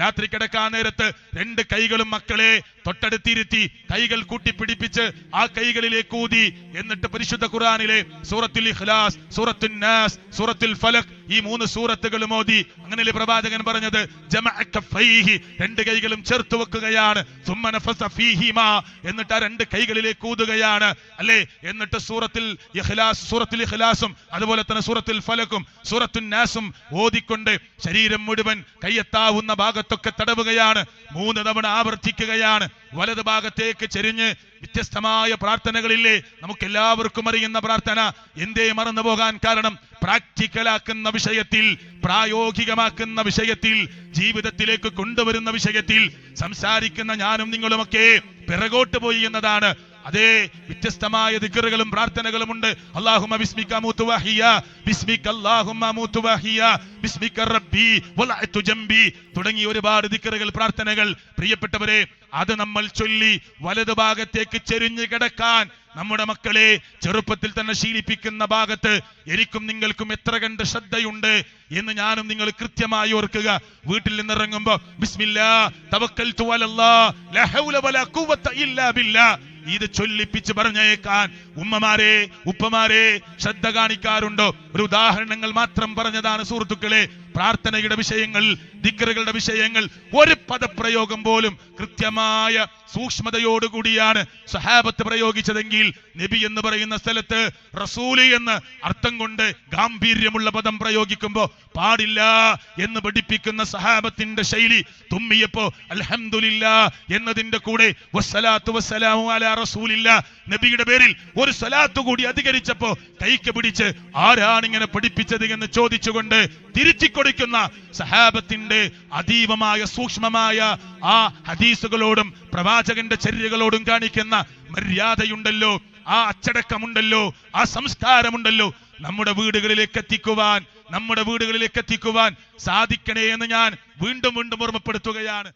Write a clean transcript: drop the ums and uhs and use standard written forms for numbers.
രാത്രി കിടക്കാൻ നേരത്ത് രണ്ട് കൈകളും മക്കളെ തൊട്ടടുത്തിരുത്തി കൈകൾ കൂട്ടിപ്പിടിപ്പിച്ച് ആ കൈകളിലേക്ക് ഊതി. എന്നിട്ട് പരിശുദ്ധ ഖുർആനിലെ സൂറത്തുൽ ഇഖ്ലാസ്, സൂറത്തുൻ നാസ്, സൂറത്തുൽ ഫലക് ഈ 3 സൂറത്തുകളും ഓതി. അങ്ങനെയല്ലേ പ്രവാചകൻ പറഞ്ഞത്? ജമഅ കഫൈഹി, രണ്ട് കൈകളും ചേർത്ത് വെക്കുകയാണ്. സുമ്മ നഫസ ഫീഹിമാ, എന്നിട്ട് ആ രണ്ട് കൈകളിലേക്ക് ഊതുകയാണ് അല്ലേ. എന്നിട്ട് സൂറത്തുൽ ഇഖ്ലാസും അതുപോലെ തന്നെ സൂറത്തുൽ ഫലക്കും സൂറത്തുൻ നാസും ഓതിക്കൊണ്ട് ശരീരം മുഴുവൻ കയ്യെത്താവുന്ന ഭാഗത്തൊക്കെ തടവുകയാണ്. 3 തവണ ആവർത്തിക്കുകയാണ്. വലത് ഭാഗത്തേക്ക് ചെരിഞ്ഞ് വ്യത്യസ്തമായ പ്രാർത്ഥനകളില്ലേ, നമുക്കെല്ലാവർക്കും അറിയുന്ന പ്രാർത്ഥന. എന്തേ മറന്നു പോകാൻ കാരണം? പ്രാക്ടിക്കലാക്കുന്ന വിഷയത്തിൽ, പ്രായോഗികമാക്കുന്ന വിഷയത്തിൽ, ജീവിതത്തിലേക്ക് കൊണ്ടുവരുന്ന വിഷയത്തിൽ സംസാരിക്കുന്ന ഞാനും നിങ്ങളുമൊക്കെ പിറകോട്ട് പോയി എന്നതാണ്. അതേ വ്യത്യസ്തമായ ദിക്റുകളും പ്രാർത്ഥനകളും ഉണ്ട്. അല്ലാഹുമ്മ ബിസ്മിക അമൂതു വഹിയ, ബിസ്മിക അല്ലാഹുമ്മ അമൂതു വഹിയ, ബിസ്മിക റബ്ബി വലഅതു ജംബി തുടങ്ങി ഒരുപാട് ദിക്റുകൾ, പ്രാർത്ഥനകൾ. പ്രിയപ്പെട്ടവരെ, അത് നമ്മൾ ചൊല്ലി വലതു ഭാഗത്തേക്ക് ചെരിഞ്ഞു കിടക്കാൻ നമ്മുടെ മക്കളെ ചെറുപ്പത്തിൽ തന്നെ ശീലിപ്പിക്കുന്ന ഭാഗത്ത് എനിക്കും നിങ്ങൾക്കും എത്ര കണ്ട് ശ്രദ്ധയുണ്ട് എന്ന് ഞാനും നിങ്ങൾ കൃത്യമായി ഓർക്കുക. വീട്ടിൽ നിന്നിറങ്ങുമ്പോ ബിസ്മില്ലാ തവക്കൽതു അലല്ലാഹ് ലാ ഹൗല വലാ ഖുവത ഇല്ലാ ബില്ലാഹ് ഇത് ചൊല്ലിപ്പിച്ച് പറഞ്ഞേക്കാൻ ഉമ്മമാരെ ഉപ്പമാരെ ശ്രദ്ധ കാണിക്കാറുണ്ടോ? ഒരു ഉദാഹരണങ്ങൾ മാത്രം പറഞ്ഞതാണ് സുഹൃത്തുക്കളെ. പ്രാർത്ഥനയുടെ വിഷയങ്ങൾ, ദിക്റുകളുടെ വിഷയങ്ങൾ, ഒരു പദപ്രയോഗം പോലും കൃത്യമായ സൂക്ഷ്മതയോടുകൂടിയാണ് സഹാബത്ത് പ്രയോഗിച്ചതെങ്കിൽ നബി എന്ന് പറയുന്ന സ്ഥലത്ത് റസൂല് എന്ന് അർത്ഥം കൊണ്ട് ഗാംഭീര്യമുള്ള പദം പ്രയോഗിക്കുമ്പോ പാടില്ല എന്ന് പഠിപ്പിക്കുന്ന സഹാബത്തിന്റെ ശൈലി. തുമ്മിയപ്പോ അൽഹംദുലില്ലാ എന്നതിന്റെ കൂടെ വസ്സലാത്തു വസ്സലാമു അലാ റസൂലില്ലാ നബിയുടെ പേരിൽ ഒരു സ്വലാത്ത് കൂടി അധികരിച്ചപ്പോ കൈക്ക് പിടിച്ച് ആരാണിങ്ങനെ പഠിപ്പിച്ചത് എന്ന് ചോദിച്ചുകൊണ്ട് തിരിച്ചുകൊടുക്കുന്ന സഹാബത്തിന്റെ അതീവമായ സൂക്ഷ്മമായ ആ ഹദീസുകളോടും പ്രവാചകന്റെ ചര്യകളോടും കാണിക്കുന്ന മര്യാദയുണ്ടല്ലോ, ആ അച്ചടക്കമുണ്ടല്ലോ, ആ സംസ്കാരമുണ്ടല്ലോ, നമ്മുടെ വീടുകളിലേക്ക് എത്തിക്കുവാൻ സാധിക്കണേ എന്ന് ഞാൻ വീണ്ടും ഓർമ്മപ്പെടുത്തുകയാണ്.